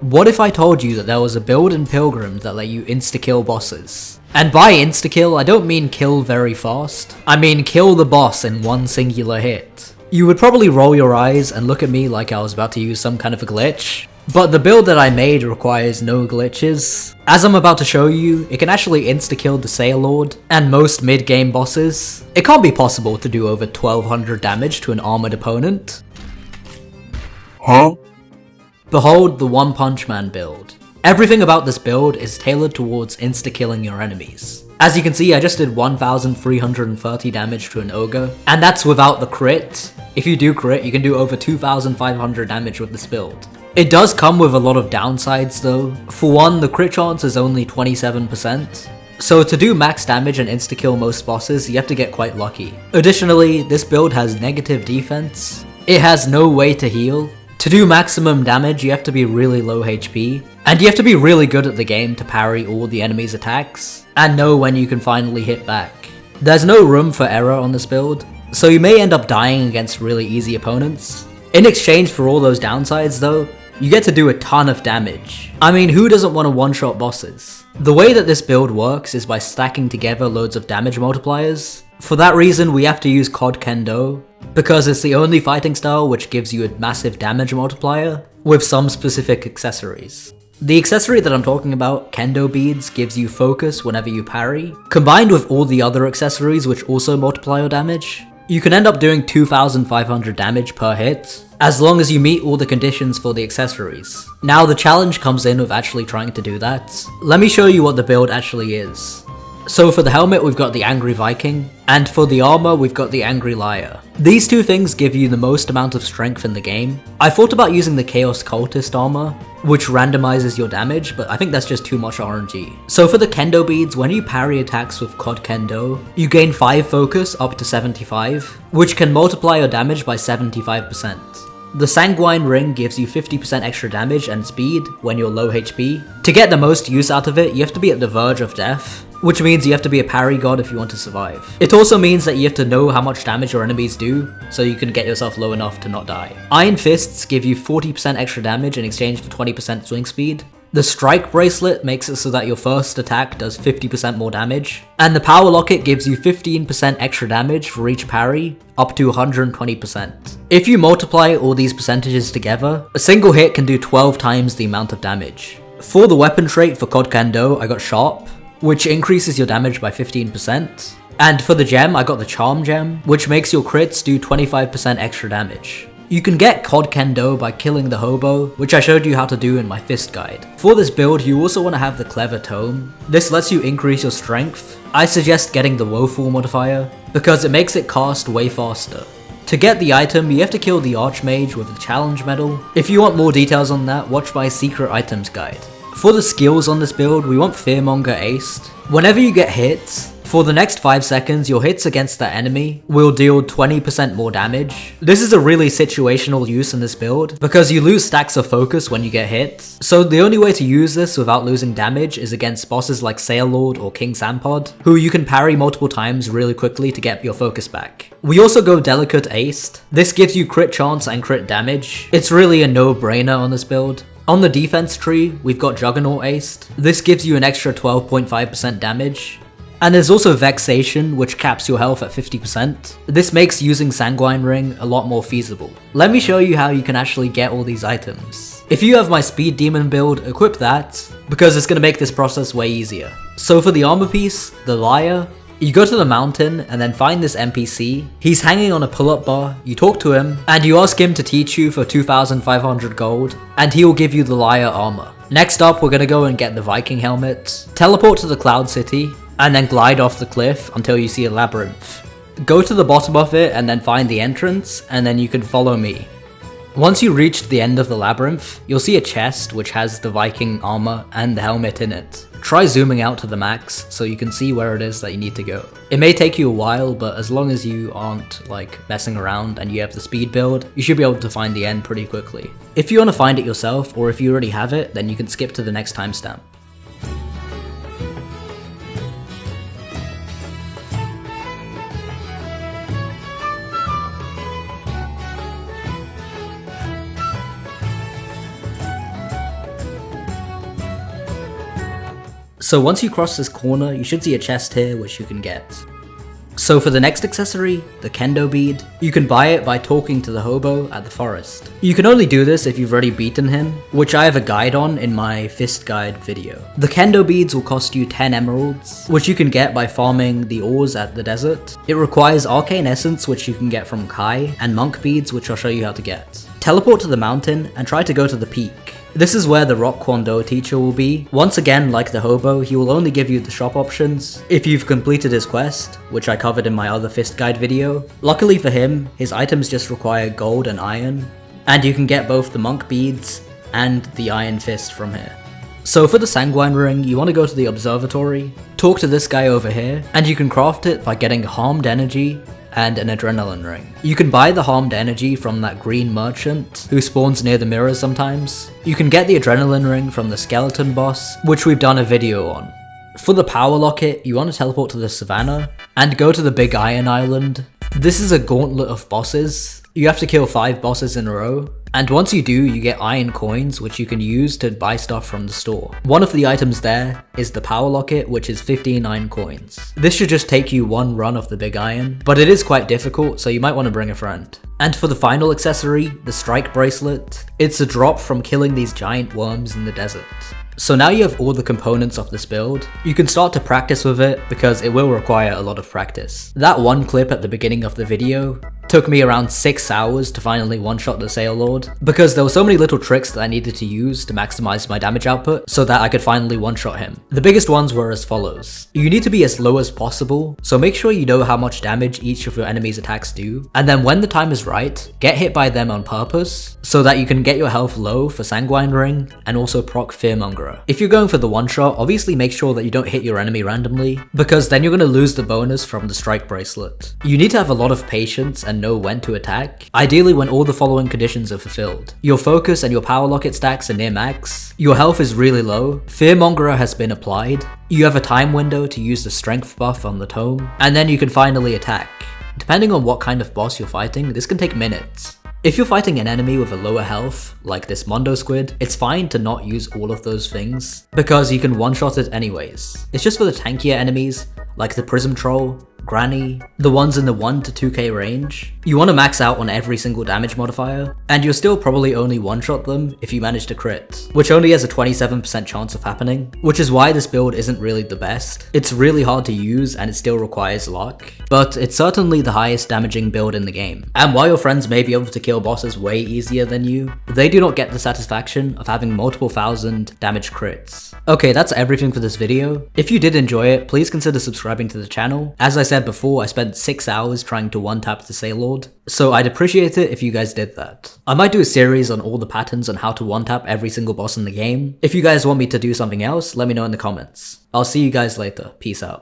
What if I told you that there was a build in Pilgrimmed that let you insta-kill bosses? And by insta-kill, I don't mean kill very fast. I mean kill the boss in one singular hit. You would probably roll your eyes and look at me like I was about to use some kind of a glitch. But the build that I made requires no glitches. As I'm about to show you, it can actually insta-kill the Sail Lord and most mid-game bosses. It can't be possible to do over 1200 damage to an armored opponent. Huh? Behold the One Punch Man build. Everything about this build is tailored towards insta-killing your enemies. As you can see, I just did 1330 damage to an ogre, and that's without the crit. If you do crit, you can do over 2500 damage with this build. It does come with a lot of downsides though. For one, the crit chance is only 27%. So to do max damage and insta-kill most bosses, you have to get quite lucky. Additionally, this build has negative defense. It has no way to heal. To do maximum damage, you have to be really low HP, and you have to be really good at the game to parry all the enemy's attacks, and know when you can finally hit back. There's no room for error on this build, so you may end up dying against really easy opponents. In exchange for all those downsides though, you get to do a ton of damage. I mean, who doesn't want to one-shot bosses? The way that this build works is by stacking together loads of damage multipliers. For that reason, we have to use Kendo, because it's the only fighting style which gives you a massive damage multiplier, with some specific accessories. The accessory that I'm talking about, Kendo Beads, gives you focus whenever you parry. Combined with all the other accessories which also multiply your damage, you can end up doing 2500 damage per hit, as long as you meet all the conditions for the accessories. Now the challenge comes in with actually trying to do that. Let me show you what the build actually is. So for the helmet we've got the Angry Viking, and for the armor we've got the Angry Liar. These two things give you the most amount of strength in the game. I thought about using the Chaos Cultist armor, which randomizes your damage, but I think that's just too much RNG. So for the Kendo Beads, when you parry attacks with Kendo, you gain 5 focus up to 75, which can multiply your damage by 75%. The Sanguine Ring gives you 50% extra damage and speed when you're low HP. To get the most use out of it, you have to be at the verge of death, which means you have to be a parry god if you want to survive. It also means that you have to know how much damage your enemies do, so you can get yourself low enough to not die. Iron Fists give you 40% extra damage in exchange for 20% swing speed. The Strike Bracelet makes it so that your first attack does 50% more damage. And the Power Locket gives you 15% extra damage for each parry, up to 120%. If you multiply all these percentages together, a single hit can do 12 times the amount of damage. For the weapon trait for Kendo, I got Sharp, which increases your damage by 15%. And for the gem, I got the Charm Gem, which makes your crits do 25% extra damage. You can get Kendo by killing the hobo, which I showed you how to do in my fist guide. For this build, you also want to have the Clever Tome. This lets you increase your strength. I suggest getting the Woeful modifier, because it makes it cast way faster. To get the item, you have to kill the Archmage with the Challenge Medal. If you want more details on that, watch my secret items guide. For the skills on this build, we want Fearmonger aced. Whenever you get hit, for the next 5 seconds, your hits against that enemy will deal 20% more damage. This is a really situational use in this build, because you lose stacks of focus when you get hit. So the only way to use this without losing damage is against bosses like Sail Lord or King Sampod, who you can parry multiple times really quickly to get your focus back. We also go Delicate aced. This gives you crit chance and crit damage. It's really a no-brainer on this build. On the defense tree, we've got Juggernaut aced. This gives you an extra 12.5% damage. And there's also Vexation, which caps your health at 50%. This makes using Sanguine Ring a lot more feasible. Let me show you how you can actually get all these items. If you have my Speed Demon build, equip that, because it's going to make this process way easier. So for the armor piece, the Liar, you go to the mountain and then find this NPC. He's hanging on a pull-up bar, you talk to him, and you ask him to teach you for 2,500 gold, and he will give you the Liar armor. Next up, we're going to go and get the Viking Helmet, teleport to the Cloud City, and then glide off the cliff until you see a labyrinth. Go to the bottom of it and then find the entrance, and then you can follow me. Once you reach the end of the labyrinth, you'll see a chest which has the Viking armor and the helmet in it. Try zooming out to the max so you can see where it is that you need to go. It may take you a while, but as long as you aren't like messing around and you have the speed build, you should be able to find the end pretty quickly. If you want to find it yourself, or if you already have it, then you can skip to the next timestamp. So once you cross this corner, you should see a chest here which you can get. So for the next accessory, the Kendo Bead, you can buy it by talking to the hobo at the forest. You can only do this if you've already beaten him, which I have a guide on in my fist guide video. The Kendo Beads will cost you 10 emeralds, which you can get by farming the ores at the desert. It requires arcane essence, which you can get from Kai, and monk beads, which I'll show you how to get. Teleport to the mountain and try to go to the peak. This is where the rock Kwon-Do teacher will be. Once again, like the hobo, he will only give you the shop options if you've completed his quest, which I covered in my other fist guide video. Luckily for him, his items just require gold and iron, and you can get both the monk beads and the iron fist from here. So for the Sanguine Ring, you want to go to the observatory, talk to this guy over here, and you can craft it by getting harmed energy and an adrenaline ring. You can buy the harmed energy from that green merchant who spawns near the mirrors sometimes. You can get the adrenaline ring from the skeleton boss, which we've done a video on. For the power locket, you want to teleport to the savannah and go to the Big Iron Island. This is a gauntlet of bosses. You have to kill 5 bosses in a row, and once you do, you get iron coins which you can use to buy stuff from the store. One of the items there is the power locket, which is 15 iron coins. This should just take you one run of the Big Iron, but it is quite difficult, so you might want to bring a friend. And for the final accessory, the strike bracelet, it's a drop from killing these giant worms in the desert. So now you have all the components of this build, you can start to practice with it because it will require a lot of practice. That one clip at the beginning of the video took me around 6 hours to finally one-shot the Sail Lord, because there were so many little tricks that I needed to use to maximize my damage output so that I could finally one-shot him. The biggest ones were as follows. You need to be as low as possible, so make sure you know how much damage each of your enemy's attacks do, and then when the time is right, get hit by them on purpose so that you can get your health low for Sanguine Ring and also proc Fearmongerer. If you're going for the one-shot, obviously make sure that you don't hit your enemy randomly, because then you're going to lose the bonus from the strike bracelet. You need to have a lot of patience and know when to attack, ideally when all the following conditions are fulfilled. Your focus and your power locket stacks are near max, your health is really low, Fearmongerer has been applied, you have a time window to use the strength buff on the tome, and then you can finally attack. Depending on what kind of boss you're fighting, this can take minutes. If you're fighting an enemy with a lower health, like this Mondo Squid, it's fine to not use all of those things, because you can one-shot it anyways. It's just for the tankier enemies, like the Prism Troll, Granny, the ones in the 1 to 2k range. You want to max out on every single damage modifier, and you'll still probably only one-shot them if you manage to crit, which only has a 27% chance of happening, which is why this build isn't really the best. It's really hard to use and it still requires luck, but it's certainly the highest damaging build in the game. And while your friends may be able to kill bosses way easier than you, they do not get the satisfaction of having multiple thousand damage crits. Okay, that's everything for this video. If you did enjoy it, please consider subscribing to the channel. As I said before, I spent 6 hours trying to one-tap the Sail Lord, so I'd appreciate it if you guys did that. I might do a series on all the patterns on how to one-tap every single boss in the game. If you guys want me to do something else, let me know in the comments. I'll see you guys later. Peace out.